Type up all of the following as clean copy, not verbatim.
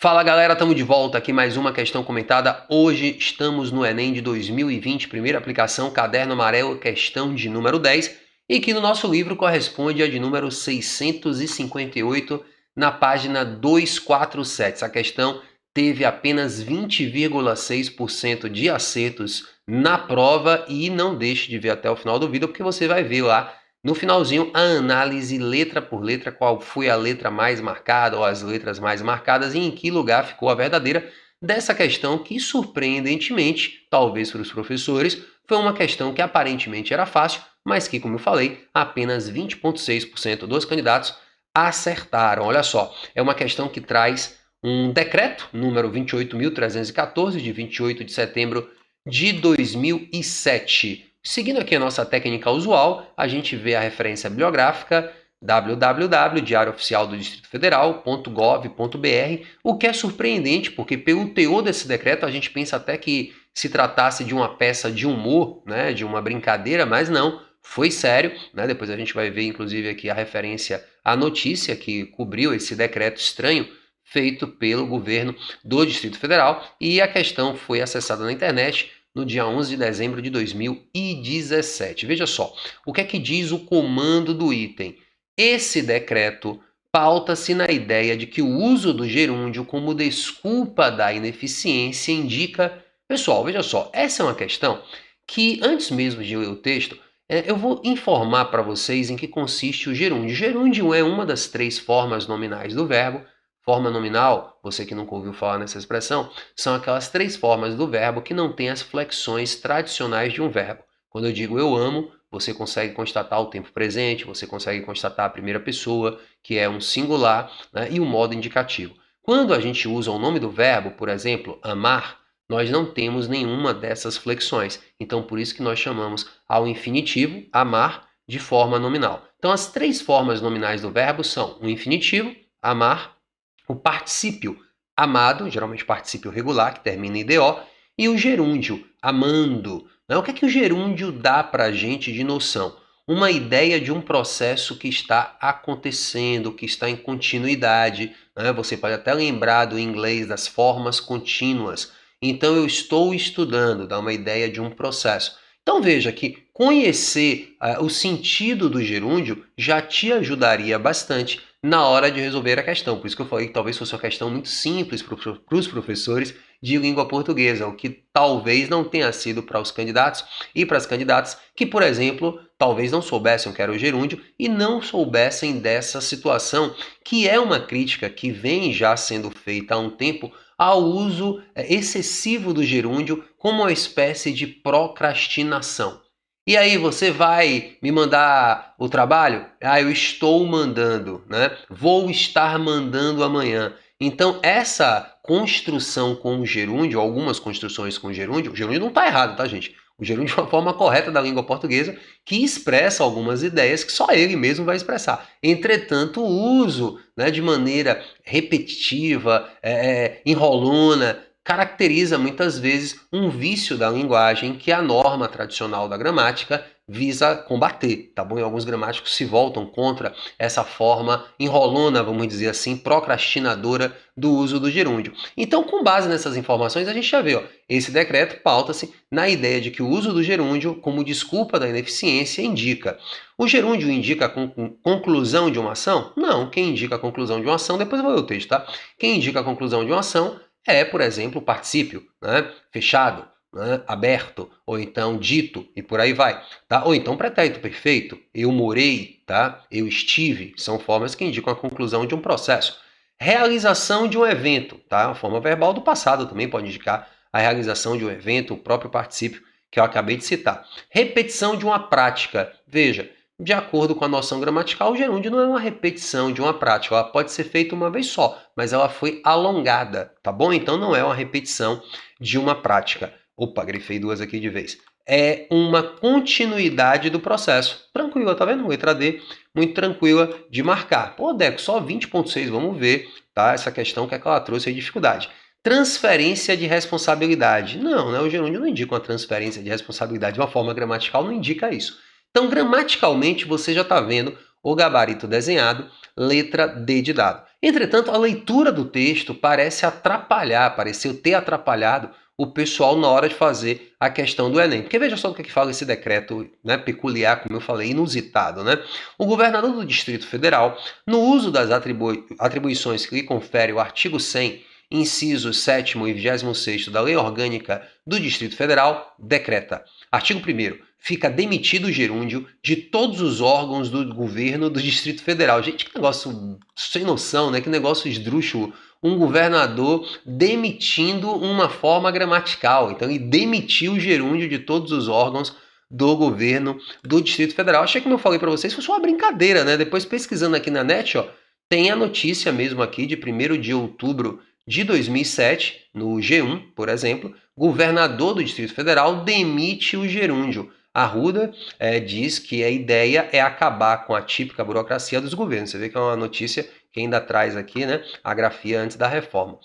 Fala galera, estamos de volta aqui mais uma questão comentada. Hoje estamos no Enem de 2020, primeira aplicação, caderno amarelo, questão de número 10, e que no nosso livro corresponde a de número 658, na página 247. Essa questão teve apenas 20,6% de acertos na prova e não deixe de ver até o final do vídeo, porque você vai ver lá no finalzinho, a análise letra por letra, qual foi a letra mais marcada ou as letras mais marcadas e em que lugar ficou a verdadeira dessa questão que, surpreendentemente, talvez para os professores, foi uma questão que aparentemente era fácil, mas que, como eu falei, apenas 20,6% dos candidatos acertaram. Olha só, é uma questão que traz um decreto, número 28.314, de 28 de setembro de 2007. Seguindo aqui a nossa técnica usual, a gente vê a referência bibliográfica www.diariooficialdodistrito-federal.gov.br, o que é surpreendente, porque pelo teor desse decreto a gente pensa até que se tratasse de uma peça de humor, né, de uma brincadeira, mas não, foi sério, né? Depois a gente vai ver inclusive aqui a referência à notícia que cobriu esse decreto estranho feito pelo governo do Distrito Federal, e a questão foi acessada na internet no dia 11 de dezembro de 2017. Veja só, o que é que diz o comando do item? Esse decreto pauta-se na ideia de que o uso do gerúndio como desculpa da ineficiência indica... Pessoal, veja só, essa é uma questão que, antes mesmo de ler o texto, eu vou informar para vocês em que consiste o gerúndio. Gerúndio é uma das três formas nominais do verbo. Forma nominal, você que nunca ouviu falar nessa expressão, são aquelas três formas do verbo que não têm as flexões tradicionais de um verbo. Quando eu digo eu amo, você consegue constatar o tempo presente, você consegue constatar a primeira pessoa, que é um singular, né, e o modo indicativo. Quando a gente usa o nome do verbo, por exemplo, amar, nós não temos nenhuma dessas flexões. Então, por isso que nós chamamos ao infinitivo, amar, de forma nominal. Então, as três formas nominais do verbo são o infinitivo, amar, o particípio amado, geralmente particípio regular, que termina em DO, e o gerúndio, amando. O que é que o gerúndio dá para a gente de noção? Uma ideia de um processo que está acontecendo, que está em continuidade. Você pode até lembrar do inglês das formas contínuas. Então, eu estou estudando, dá uma ideia de um processo. Então veja que conhecer o sentido do gerúndio já te ajudaria bastante na hora de resolver a questão. Por isso que eu falei que talvez fosse uma questão muito simples para os professores de língua portuguesa, o que talvez não tenha sido para os candidatos e para as candidatas que, por exemplo, talvez não soubessem o que era o gerúndio e não soubessem dessa situação, que é uma crítica que vem já sendo feita há um tempo ao uso excessivo do gerúndio como uma espécie de procrastinação. E aí, você vai me mandar o trabalho? Eu estou mandando, né? Vou estar mandando amanhã. Então, essa construção com o gerúndio, algumas construções com o gerúndio não está errado, tá, gente? O gerúndio é uma forma correta da língua portuguesa que expressa algumas ideias que só ele mesmo vai expressar. Entretanto, o uso, né, de maneira repetitiva, enrolona, caracteriza muitas vezes um vício da linguagem que a norma tradicional da gramática visa combater, tá bom? E alguns gramáticos se voltam contra essa forma enrolona, vamos dizer assim, procrastinadora do uso do gerúndio. Então, com base nessas informações, a gente já vê, esse decreto pauta-se na ideia de que o uso do gerúndio como desculpa da ineficiência indica. O gerúndio indica a conclusão de uma ação? Não, quem indica a conclusão de uma ação, depois eu vou ler o texto, tá? Quem indica a conclusão de uma ação é, por exemplo, o particípio, né? Fechado, né? Aberto, ou então dito, e por aí vai. Tá? Ou então pretérito perfeito, eu morei, tá? Eu estive, são formas que indicam a conclusão de um processo. Realização de um evento, tá? A forma verbal do passado também pode indicar a realização de um evento, o próprio particípio que eu acabei de citar. Repetição de uma prática, veja, de acordo com a noção gramatical, o gerúndio não é uma repetição de uma prática, ela pode ser feita uma vez só, mas ela foi alongada, tá bom? Então não é uma repetição de uma prática. Opa, grifei duas aqui de vez. É uma continuidade do processo. Tranquila, tá vendo? Letra D, muito tranquila de marcar. Pô, Deco, só 20,6, vamos ver, tá? Essa questão que ela trouxe aí dificuldade. Transferência de responsabilidade. Não, né? O gerúndio não indica uma transferência de responsabilidade, uma forma gramatical não indica isso. Então, gramaticalmente, você já está vendo o gabarito desenhado, letra D de dado. Entretanto, a leitura do texto parece atrapalhar, pareceu ter atrapalhado o pessoal na hora de fazer a questão do Enem. Porque veja só o que fala esse decreto, né, peculiar, como eu falei, inusitado. Né? O governador do Distrito Federal, no uso das atribuições que lhe confere o artigo 100, incisos 7º e 26º da Lei Orgânica do Distrito Federal, decreta. Artigo 1º. Fica demitido o gerúndio de todos os órgãos do governo do Distrito Federal. Gente, que negócio sem noção, né? Que negócio esdrúxulo. Um governador demitindo uma forma gramatical. Então, ele demitiu o gerúndio de todos os órgãos do governo do Distrito Federal. Achei, como eu falei para vocês, foi só uma brincadeira, né? Depois, pesquisando aqui na net, ó, tem a notícia mesmo aqui de 1º de outubro de 2007, no G1, por exemplo, governador do Distrito Federal demite o gerúndio. Arruda diz que a ideia é acabar com a típica burocracia dos governos. Você vê que é uma notícia que ainda traz aqui, né, a grafia antes da reforma.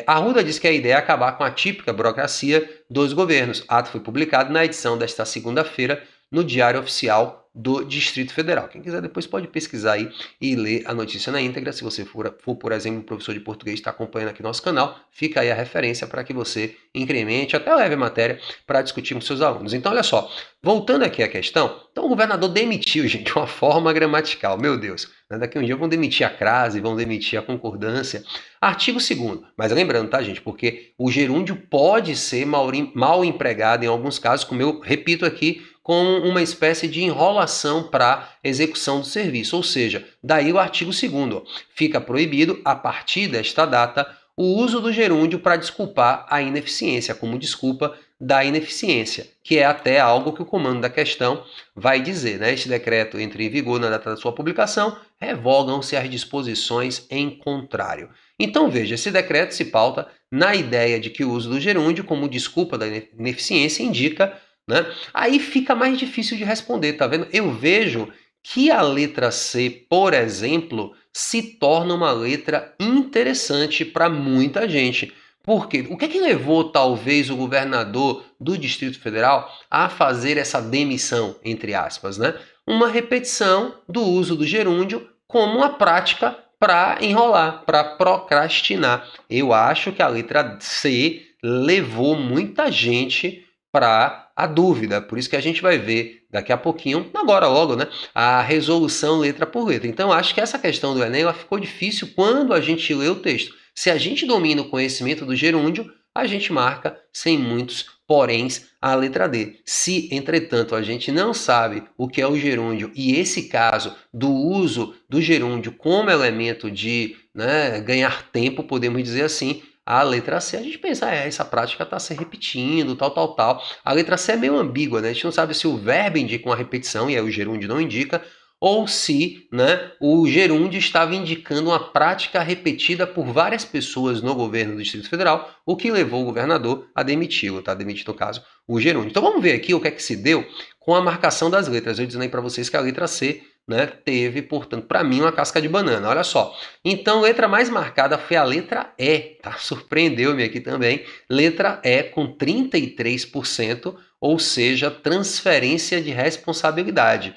Arruda diz que a ideia é acabar com a típica burocracia dos governos. Ato foi publicado na edição desta segunda-feira no Diário Oficial do Distrito Federal. Quem quiser depois pode pesquisar aí e ler a notícia na íntegra. Se você for, por exemplo, um professor de português e está acompanhando aqui nosso canal, fica aí a referência para que você incremente, até leve a matéria para discutir com seus alunos. Então, olha só, voltando aqui à questão, então o governador demitiu, gente, uma forma gramatical, meu Deus. Daqui um dia vão demitir a crase, vão demitir a concordância. Artigo 2º, mas lembrando, tá, gente, porque o gerúndio pode ser mal empregado em alguns casos, como eu repito aqui, com uma espécie de enrolação para execução do serviço. Ou seja, daí o artigo 2º, fica proibido, a partir desta data, o uso do gerúndio para desculpar a ineficiência, como desculpa da ineficiência, que é até algo que o comando da questão vai dizer. Né? Este decreto entra em vigor na data da sua publicação, revogam-se as disposições em contrário. Então veja, esse decreto se pauta na ideia de que o uso do gerúndio como desculpa da ineficiência indica, né? Aí fica mais difícil de responder, tá vendo? Eu vejo que a letra C, por exemplo, se torna uma letra interessante para muita gente. Por quê? O que é que levou, talvez, o governador do Distrito Federal a fazer essa demissão, entre aspas, né? Uma repetição do uso do gerúndio como uma prática para enrolar, para procrastinar. Eu acho que a letra C levou muita gente para a dúvida. Por isso que a gente vai ver daqui a pouquinho, agora logo, né, a resolução letra por letra. Então, acho que essa questão do Enem ela ficou difícil quando a gente lê o texto. Se a gente domina o conhecimento do gerúndio, a gente marca sem muitos poréns a letra D. Se, entretanto, a gente não sabe o que é o gerúndio e esse caso do uso do gerúndio como elemento de, né, ganhar tempo, podemos dizer assim, a letra C, a gente pensa, essa prática está se repetindo, tal. A letra C é meio ambígua, né? A gente não sabe se o verbo indica uma repetição, e aí o gerúndio não indica, ou se, né, o gerúndio estava indicando uma prática repetida por várias pessoas no governo do Distrito Federal, o que levou o governador a demiti-lo, tá? Demitir, no caso, o gerúndio. Então vamos ver aqui o que é que se deu com a marcação das letras. Eu dizendo aí para vocês que a letra C, né, teve, portanto, para mim, uma casca de banana. Olha só. Então, a letra mais marcada foi a letra E, tá? Surpreendeu-me aqui também. Letra E com 33%, ou seja, transferência de responsabilidade.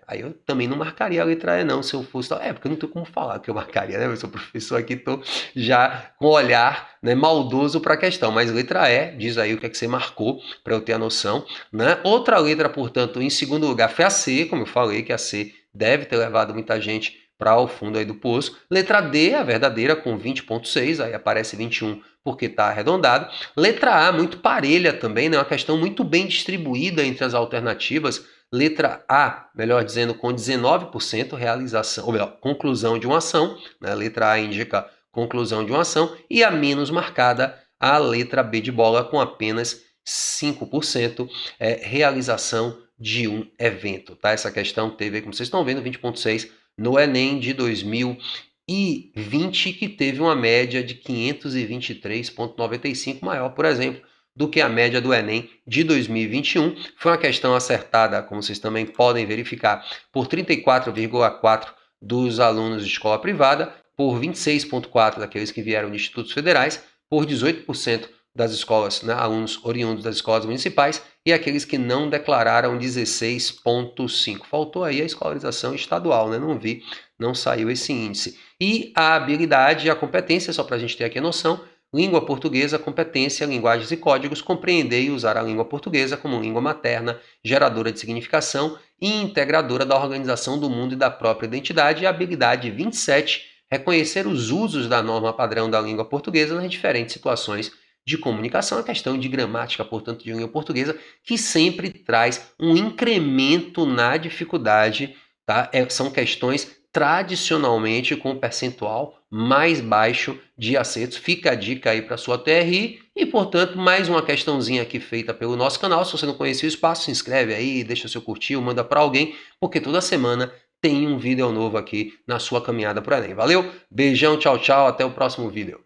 Aí eu também não marcaria a letra E não, se eu fosse... porque eu não tenho como falar que eu marcaria, né? Eu sou professor aqui, estou já com o olhar, né, maldoso para a questão. Mas letra E, diz aí o que é que você marcou, para eu ter a noção, né? Outra letra, portanto, em segundo lugar foi a C, como eu falei, que a C deve ter levado muita gente para o fundo aí do poço. Letra D, a verdadeira, com 20,6, aí aparece 21 porque está arredondado. Letra A, muito parelha também, né? Uma questão muito bem distribuída entre as alternativas. Letra A, melhor dizendo, com 19% realização, ou melhor, conclusão de uma ação, né? Letra A indica conclusão de uma ação, e a menos marcada, a letra B de bola, com apenas 5% realização de um evento. Tá? Essa questão teve, como vocês estão vendo, 20,6% no Enem de 2020, que teve uma média de 523,95, maior, por exemplo, do que a média do Enem de 2021. Foi uma questão acertada, como vocês também podem verificar, por 34,4% dos alunos de escola privada, por 26,4% daqueles que vieram de institutos federais, por 18% das escolas, né, alunos oriundos das escolas municipais, e aqueles que não declararam 16,5%. Faltou aí a escolarização estadual, né? Não vi, não saiu esse índice. E a habilidade e a competência, só para a gente ter aqui a noção, língua portuguesa, competência, linguagens e códigos, compreender e usar a língua portuguesa como língua materna, geradora de significação e integradora da organização do mundo e da própria identidade. E a habilidade 27, reconhecer os usos da norma padrão da língua portuguesa nas diferentes situações de comunicação, a questão de gramática, portanto, de língua portuguesa, que sempre traz um incremento na dificuldade, tá? São questões tradicionalmente com percentual mais baixo de acertos. Fica a dica aí para sua TRI e, portanto, mais uma questãozinha aqui feita pelo nosso canal. Se você não conhecia o espaço, se inscreve aí, deixa o seu curtir, manda para alguém, porque toda semana tem um vídeo novo aqui na sua caminhada para o Enem. Valeu? Beijão, tchau, tchau, até o próximo vídeo.